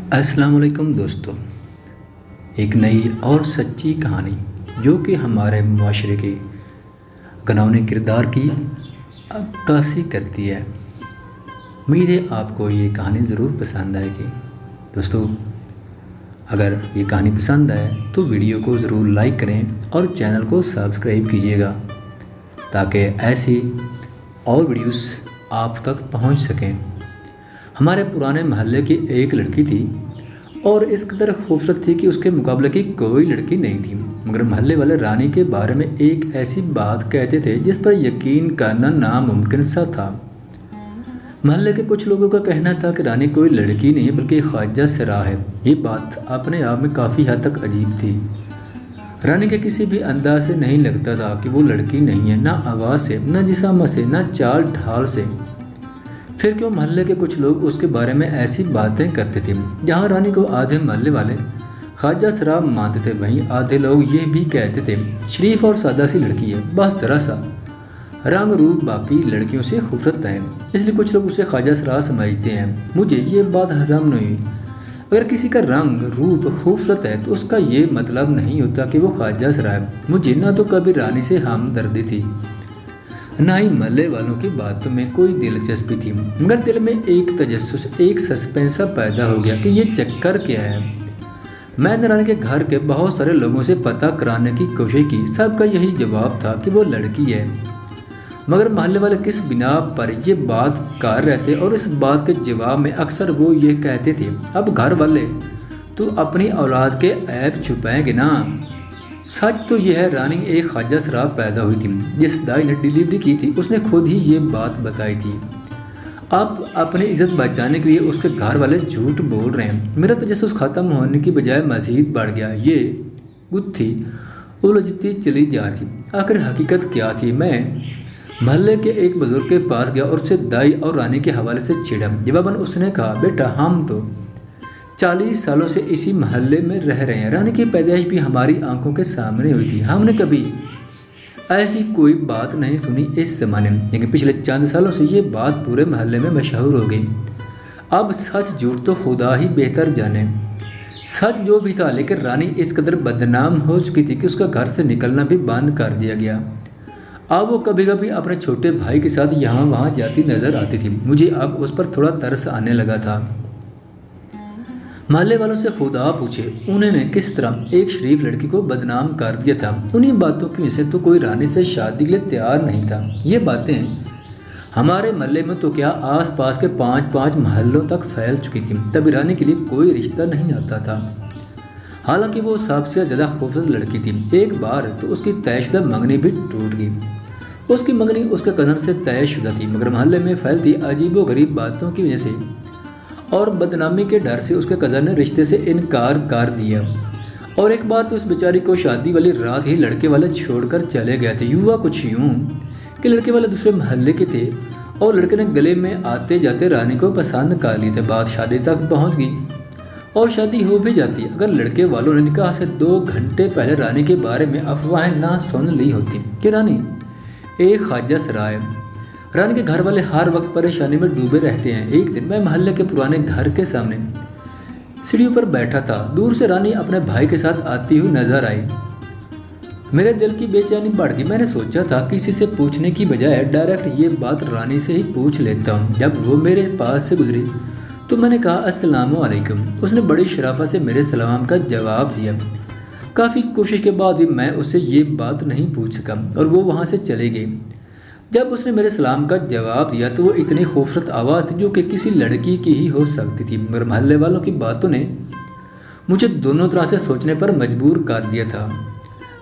अस्सलाम वालेकुम दोस्तों। एक नई और सच्ची कहानी जो कि हमारे माशरे के घिनौने किरदार की अक्कासी करती है। उम्मीद है आपको ये कहानी ज़रूर पसंद आएगी। दोस्तों, अगर ये कहानी पसंद आए तो वीडियो को ज़रूर लाइक करें और चैनल को सब्सक्राइब कीजिएगा ताकि ऐसी और वीडियोस आप तक पहुंच सकें। हमारे पुराने मोहल्ले की एक लड़की थी और इस कदर खूबसूरत थी कि उसके मुकाबले की कोई लड़की नहीं थी। मगर मोहल्ले वाले रानी के बारे में एक ऐसी बात कहते थे जिस पर यकीन करना नामुमकिन सा था। मोहल्ले के कुछ लोगों का कहना था कि रानी कोई लड़की नहीं बल्कि ख्वाजा सरा है। ये बात अपने आप में काफ़ी हद तक अजीब थी। रानी के किसी भी अंदाज से नहीं लगता था कि वो लड़की नहीं है, ना आवाज़ से, ना जिस्म से, ना चाल ढाल से। फिर क्यों मोहल्ले के कुछ लोग उसके बारे में ऐसी बातें करते थे। जहाँ रानी को आधे मोहल्ले वाले ख्वाजा सरा मानते थे, वहीं आधे लोग ये भी कहते थे शरीफ और सादा सी लड़की है, बस ज़रा सा रंग रूप बाकी लड़कियों से खूबसूरत है, इसलिए कुछ लोग उसे ख्वाजा सरा समझते हैं। मुझे ये बात हजम नहीं हुई। अगर किसी का रंग रूप खूबसूरत है तो उसका ये मतलब नहीं होता कि वो ख्वाजा सरा है। मुझे ना तो कभी रानी से हमदर्दी थी, ना ही मोहल्ले वालों की बातों में कोई दिलचस्पी थी। मगर दिल में एक तजस्सुस, एक सस्पेंस पैदा हो गया कि ये चक्कर क्या है। मैंने रानी के घर के बहुत सारे लोगों से पता कराने की कोशिश की। सबका यही जवाब था कि वो लड़की है। मगर मोहल्ले वाले किस बिना पर ये बात कर रहे थे, और इस बात के जवाब में अक्सर वो ये कहते थे, अब घर वाले तो अपनी औलाद के ऐब छुपाएंगे ना। सच तो यह है, रानी एक ख्वाजा सरा पैदा हुई थी। जिस दाई ने डिलीवरी की थी उसने खुद ही ये बात बताई थी। अब अपनी इज्जत बचाने के लिए उसके घर वाले झूठ बोल रहे हैं। मेरा तजस्सुस खत्म होने की बजाय मज़ीद बढ़ गया। ये गुत्थी उलझती चली जा रही थी। आखिर हकीकत क्या थी। मैं मोहल्ले के एक बुजुर्ग के पास गया और उसे दाई और रानी के हवाले से छेड़ा। जवाबन उसने कहा, बेटा हम तो 40 सालों से इसी मोहल्ले में रह रहे हैं। रानी की पैदाइश भी हमारी आंखों के सामने हुई थी। हमने कभी ऐसी कोई बात नहीं सुनी इस ज़माने में, लेकिन पिछले चंद सालों से ये बात पूरे मोहल्ले में मशहूर हो गई। अब सच झूठ तो खुदा ही बेहतर जाने। सच जो भी था, लेकिन रानी इस कदर बदनाम हो चुकी थी कि उसका घर से निकलना भी बंद कर दिया गया। अब वो कभी कभी अपने छोटे भाई के साथ यहाँ वहाँ जाती नजर आती थी। मुझे अब उस पर थोड़ा तरस आने लगा था। मोहल्ले वालों से खुदा पूछे उन्होंने किस तरह एक शरीफ लड़की को बदनाम कर दिया था। उन्हीं बातों की वजह से तो कोई रानी से शादी के लिए तैयार नहीं था। ये बातें हमारे मोहल्ले में तो क्या आसपास के 5-5 मोहल्लों तक फैल चुकी थी। तभी रानी के लिए कोई रिश्ता नहीं आता था। हालांकि वो सबसे ज़्यादा खूबसूरत लड़की थी। एक बार तो उसकी तयशुदा मंगनी भी टूट गई। उसकी मंगनी उसके कज़न से तयशुदा थी, मगर मोहल्ले में फैलती अजीबो गरीब बातों की वजह से और बदनामी के डर से उसके कज़न ने रिश्ते से इनकार कर दिया। और एक बार तो उस बेचारी को शादी वाली रात ही लड़के वाले छोड़कर चले गए थे। युवा कुछ यूँ कि लड़के वाले दूसरे मोहल्ले के थे और लड़के ने गले में आते जाते रानी को पसंद कर ली थी। बात शादी तक पहुंच गई और शादी हो भी जाती अगर लड़के वालों ने निकाह से 2 घंटे पहले रानी के बारे में अफवाहें ना सुन ली होती कि रानी एक ख्वाजा सरा है। रानी के घर वाले हर वक्त परेशानी में डूबे रहते हैं। एक दिन मैं मोहल्ले के पुराने घर के सामने सीढ़ियों पर बैठा था। दूर से रानी अपने भाई के साथ आती हुई नजर आई। मेरे दिल की बेचैनी बढ़ गई। मैंने सोचा था किसी से पूछने की बजाय डायरेक्ट ये बात रानी से ही पूछ लेता हूँ। जब वो मेरे पास से गुजरी तो मैंने कहा, अस्सलाम वालेकुम। उसने बड़ी शराफत से मेरे सलाम का जवाब दिया। काफ़ी कोशिश के बाद भी मैं उससे ये बात नहीं पूछ सका और वो वहाँ से चली गई। जब उसने मेरे सलाम का जवाब दिया तो वो इतनी खूबसूरत आवाज़ थी जो कि किसी लड़की की ही हो सकती थी। मगर मोहल्ले वालों की बातों ने मुझे दोनों तरह से सोचने पर मजबूर कर दिया था।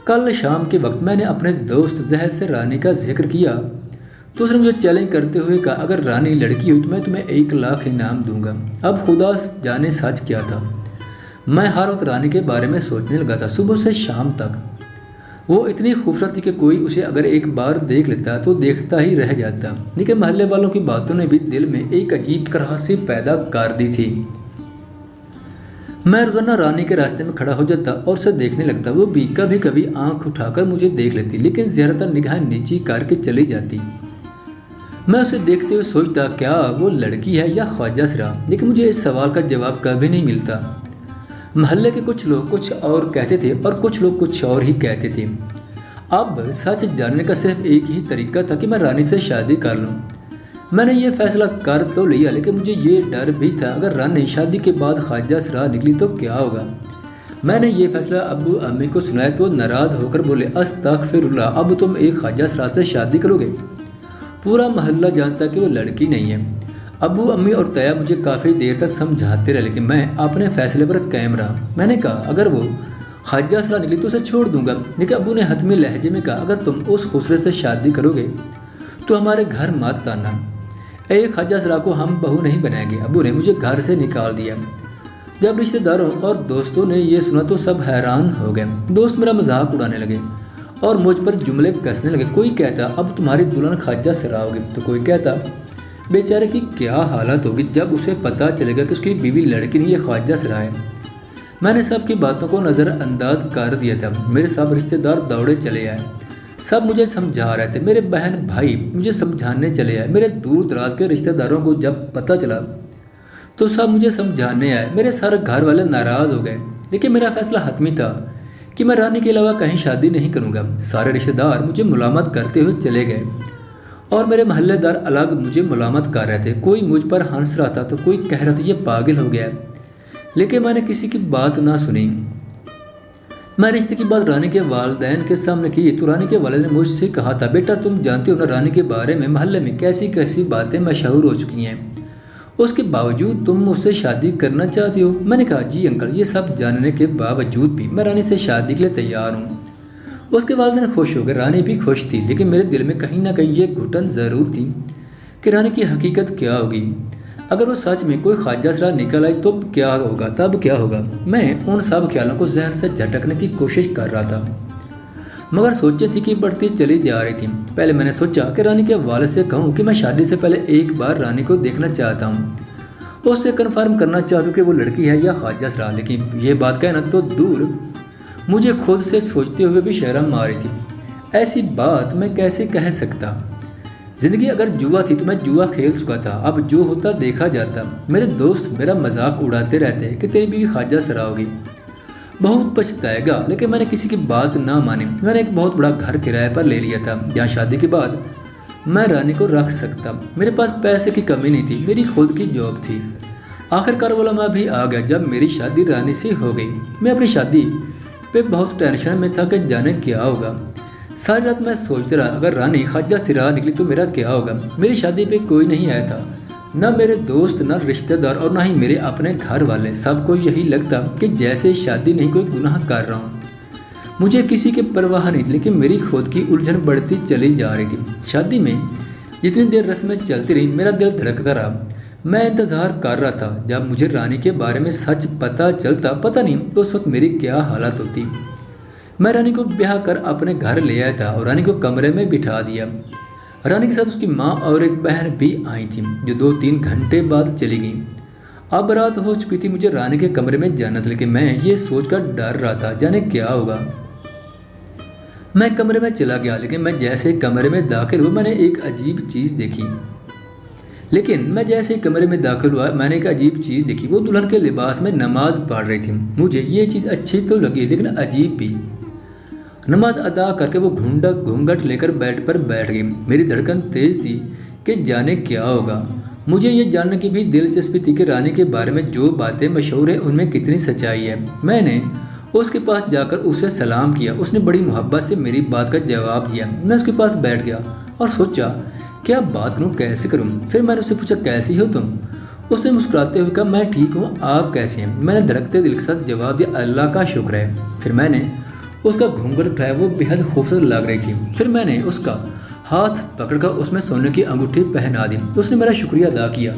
कल शाम के वक्त मैंने अपने दोस्त जहर से रानी का जिक्र किया तो उसने मुझे चैलेंज करते हुए कहा, अगर रानी लड़की हुई तो मैं तुम्हें 1 लाख इनाम दूंगा। अब खुदा जाने सच क्या था। मैं हर वक्त रानी के बारे में सोचने लगा था, सुबह से शाम तक। वो इतनी खूबसूरत थी कि कोई उसे अगर एक बार देख लेता तो देखता ही रह जाता। लेकिन मोहल्ले वालों की बातों ने भी दिल में एक अजीब कराहत पैदा कर दी थी। मैं रोजाना रानी के रास्ते में खड़ा हो जाता और उसे देखने लगता। वो भी कभी कभी आंख उठाकर मुझे देख लेती, लेकिन ज़्यादातर निगाहें नीची करके चली जाती। मैं उसे देखते हुए सोचता क्या वो लड़की है या ख्वाजा सिरा, लेकिन मुझे इस सवाल का जवाब कभी नहीं मिलता। मोहल्ले के कुछ लोग कुछ और कहते थे और कुछ लोग कुछ और ही कहते थे। अब सच जानने का सिर्फ एक ही तरीका था कि मैं रानी से शादी कर लूं। मैंने ये फैसला कर तो लिया, लेकिन मुझे ये डर भी था अगर रानी शादी के बाद ख्वाजा सिरा निकली तो क्या होगा। मैंने ये फैसला अब्बू अम्मी को सुनाया तो नाराज़ होकर बोले, अस्तगफिरुल्लाह, अब तुम एक ख्वाजा सिरा से शादी करोगे? पूरा मोहल्ला जानता कि वो लड़की नहीं है। अब्बू अम्मी और तया मुझे काफ़ी देर तक समझाते रहे, लेकिन मैं अपने फैसले पर कायम रहा। मैंने कहा अगर वो ख्वाजा सिरा निकली तो उसे छोड़ दूंगा, लेकिन अब्बू ने हतमी लहजे में कहा अगर तुम उस खुसरे से शादी करोगे तो हमारे घर मत आना। एक ख्वाजा सिरा को हम बहू नहीं बनाएंगे। अब्बू ने मुझे घर से निकाल दिया। जब रिश्तेदारों और दोस्तों ने ये सुना तो सब हैरान हो गए। दोस्त मेरा मजाक उड़ाने लगे और मुझ पर जुमले कसने लगे। कोई कहता अब तुम्हारी दुल्हन ख्वाजा सिरा होगी, तो कोई कहता बेचारे की क्या हालत होगी जब उसे पता चलेगा कि उसकी बीवी लड़की नहीं, ये ख्वाजा सिरा है। मैंने सबकी बातों को नज़रअंदाज कर दिया था। मेरे सब रिश्तेदार दौड़े चले आए, सब मुझे समझा रहे थे। मेरे बहन भाई मुझे समझाने चले आए। मेरे दूर दराज के रिश्तेदारों को जब पता चला तो सब मुझे समझाने आए। मेरे सारे घर वाले नाराज़ हो गए, लेकिन मेरा फैसला हतमी था कि मैं रानी के अलावा कहीं शादी नहीं करूँगा। सारे रिश्तेदार मुझे मुलामत करते हुए चले गए और मेरे मोहल्लेदार अलग मुझे मुलामत कर रहे थे। कोई मुझ पर हंस रहा था तो कोई कह रहा था ये पागल हो गया, लेकिन मैंने किसी की बात ना सुनी। मैं रिश्ते की बात रानी के वालिदैन के सामने की तो रानी के वालिद ने मुझसे कहा था बेटा तुम जानते हो ना रानी के बारे में मोहल्ले में कैसी कैसी बातें मशहूर हो चुकी हैं, उसके बावजूद तुम मुझसे शादी करना चाहती हो। मैंने कहा जी अंकल, ये सब जानने के बावजूद भी मैं रानी से शादी के लिए तैयार हूँ। उसके वालिदैन खुश हो गए, रानी भी खुश थी, लेकिन मेरे दिल में कहीं ना कहीं ये घुटन ज़रूर थी कि रानी की हकीकत क्या होगी। अगर वो सच में कोई ख्वाजा सिरा निकल आई तो क्या होगा, तब क्या होगा। मैं उन सब ख्यालों को जहन से झटकने की कोशिश कर रहा था, मगर सोचें थी कि बढ़ती चली जा रही थी। पहले मैंने सोचा कि रानी के वालिद से कहूँ कि मैं शादी से पहले एक बार रानी को देखना चाहता हूँ, उससे कन्फर्म करना चाहता हूँ कि वो लड़की है या ख्वाजा सिरा। लेकिन ये बात कहना तो दूर, मुझे खुद से सोचते हुए भी शर्म आ रही थी। ऐसी बात मैं कैसे कह सकता। ज़िंदगी अगर जुआ थी तो मैं जुआ खेल चुका था, अब जो होता देखा जाता। मेरे दोस्त मेरा मजाक उड़ाते रहते कि तेरी बीवी ख्वाजा सिरा होगी, बहुत पछताएगा, लेकिन मैंने किसी की बात ना मानी। मैंने एक बहुत बड़ा घर किराए पर ले लिया था जहाँ शादी के बाद मैं रानी को रख सकता। मेरे पास पैसे की कमी नहीं थी, मेरी खुद की जॉब थी। आखिरकार वो लम्हा भी आ गया जब मेरी शादी रानी से हो गई। मैं अपनी शादी पे बहुत टेंशन में था कि जाने क्या होगा। सारी रात मैं सोचते रहा अगर रानी ख्वाजा सिरा निकली तो मेरा क्या होगा। मेरी शादी पे कोई नहीं आया था, न मेरे दोस्त, न रिश्तेदार और ना ही मेरे अपने घर वाले। सबको यही लगता कि जैसे शादी नहीं कोई गुनाह कर रहा हूँ। मुझे किसी की परवाह नहीं थी, लेकिन मेरी खुद की उलझन बढ़ती चली जा रही थी। शादी में जितनी देर रस्में चलती रही मेरा दिल धड़कता रहा। मैं इंतज़ार कर रहा था जब मुझे रानी के बारे में सच पता चलता। पता नहीं उस वक्त मेरी क्या हालत होती। मैं रानी को ब्याह कर अपने घर ले आया था और रानी को कमरे में बिठा दिया। रानी के साथ उसकी माँ और एक बहन भी आई थी जो 2-3 घंटे बाद चली गई। अब रात हो चुकी थी, मुझे रानी के कमरे में जाना था, लेकिन मैं ये सोचकर डर रहा था जाने क्या होगा। मैं कमरे में चला गया, लेकिन मैं जैसे कमरे में दाखिल हुआ मैंने एक अजीब चीज़ देखी। मैंने एक अजीब चीज़ देखी। वो दुल्हन के लिबास में नमाज पढ़ रही थी। मुझे ये चीज़ अच्छी तो लगी, लेकिन अजीब भी। नमाज अदा करके वो घूंघट लेकर बेड पर बैठ गई। मेरी धड़कन तेज थी कि जाने क्या होगा। मुझे ये जानने की भी दिलचस्पी थी कि रानी के बारे में जो बातें मशहूर है उनमें कितनी सच्चाई है। मैंने उसके पास जाकर उसे सलाम किया। उसने बड़ी मोहब्बत से मेरी बात का जवाब दिया। मैं उसके पास बैठ गया और सोचा क्या बात करूँ, कैसे करूँ। फिर मैंने उससे पूछा कैसी हो तुम। उसने मुस्कुराते हुए कहा मैं ठीक हूँ, आप कैसे हैं। मैंने धड़कते दिल के साथ जवाब दिया अल्लाह का शुक्र है। फिर मैंने उसका घूंघट उठाया, वो बेहद खूबसूरत लग रही थी। फिर मैंने उसका हाथ पकड़कर उसमें सोने की अंगूठी पहना दी। उसने मेरा शुक्रिया अदा किया।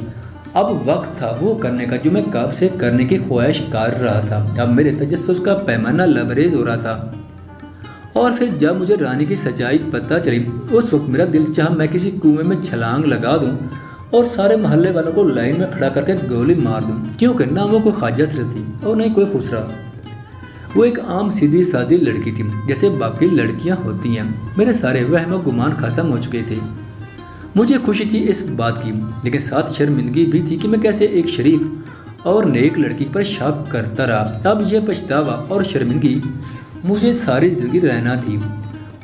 अब वक्त था वो करने का जो मैं कब से करने की ख्वाहिश कर रहा था। अब मेरे तजस्सुस का पैमाना लबरेज हो रहा था। और फिर जब मुझे रानी की सच्चाई पता चली उस वक्त मेरा दिल चाहा मैं किसी कुएं में छलांग लगा दूं और सारे मोहल्ले वालों को लाइन में खड़ा करके गोली मार दूं, क्योंकि ना वो कोई ख्वाजा सिरा थी और ना ही कोई खुसरा। वो एक आम सीधी सादी लड़की थी जैसे बाकी लड़कियां होती हैं। मेरे सारे वहम गुमान खत्म हो चुके थे। मुझे खुशी थी इस बात की, लेकिन साथ शर्मिंदगी भी थी कि मैं कैसे एक शरीफ और नेक लड़की पर शक करता रहा। अब यह पछतावा और शर्मिंदगी मुझे सारी जिंदगी रहना थी।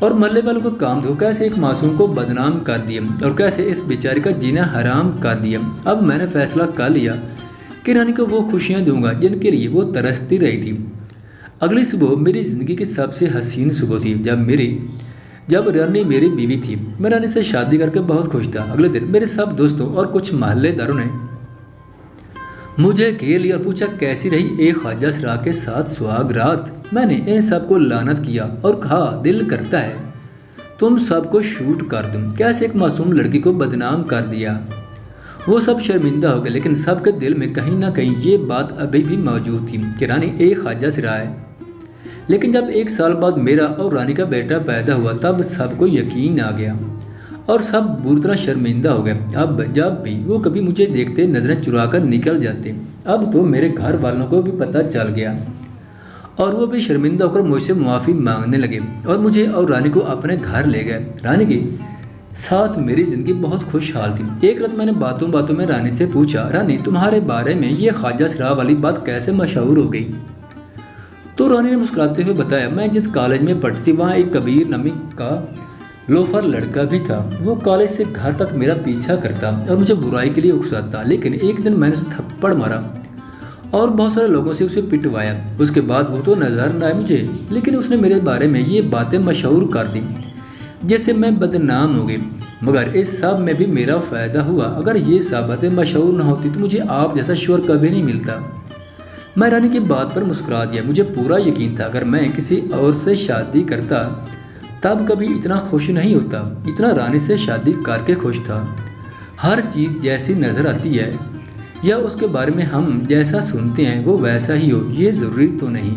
और मरने वालों को काम दो, कैसे एक मासूम को बदनाम कर दिया और कैसे इस बेचारे का जीना हराम कर दिया। अब मैंने फैसला कर लिया कि रानी को वो खुशियाँ दूंगा जिनके लिए वो तरसती रही थी। अगली सुबह मेरी ज़िंदगी की सबसे हसीन सुबह थी, जब रानी मेरी बीवी थी। मैं रानी से शादी करके बहुत खुश था। अगले दिन मेरे सब दोस्तों और कुछ मोहल्लेदारों ने मुझे घेर लिया और पूछा कैसी रही एक ख्वाजा सरा के साथ सुहाग रात। मैंने इन सबको लानत किया और कहा दिल करता है तुम सबको शूट कर दूं, कैसे एक मासूम लड़की को बदनाम कर दिया। वो सब शर्मिंदा हो गए, लेकिन सबके दिल में कहीं ना कहीं ये बात अभी भी मौजूद थी कि रानी एक ख्वाजा सरा है। लेकिन जब 1 साल बाद मेरा और रानी का बेटा पैदा हुआ तब सबको यकीन आ गया और सब बुरी तरह शर्मिंदा हो गए। अब जब भी वो कभी मुझे देखते नजरें चुरा कर निकल जाते। अब तो मेरे घर वालों को भी पता चल गया और वो भी शर्मिंदा होकर मुझसे मुआफ़ी मांगने लगे और मुझे और रानी को अपने घर ले गए। रानी के साथ मेरी ज़िंदगी बहुत खुशहाल थी। एक रात मैंने बातों बातों में रानी से पूछा, रानी तुम्हारे बारे में ये ख्वाजा सरा वाली बात कैसे मशहूर हो गई। तो रानी ने मुस्कुराते हुए बताया, मैं जिस कॉलेज में पढ़ती थी वहाँ एक कबीर नमी का लोफर लड़का भी था। वो कॉलेज से घर तक मेरा पीछा करता और मुझे बुराई के लिए उकसाता। लेकिन एक दिन मैंने उसे थप्पड़ मारा और बहुत सारे लोगों से उसे पिटवाया। उसके बाद वो तो नजर न आया मुझे, लेकिन उसने मेरे बारे में ये बातें मशहूर कर दी जिससे मैं बदनाम हो गई। मगर इस सब में भी मेरा फ़ायदा हुआ। अगर ये सब बातें मशहूर न होती तो मुझे आप जैसा शोर कभी नहीं मिलता। मैं रानी की बात पर मुस्कुरा दिया। मुझे पूरा यकीन था अगर मैं किसी और से शादी करता तब कभी इतना खुश नहीं होता जितना रानी से शादी करके खुश था। हर चीज़ जैसी नज़र आती है या उसके बारे में हम जैसा सुनते हैं वो वैसा ही हो, ये ज़रूरी तो नहीं।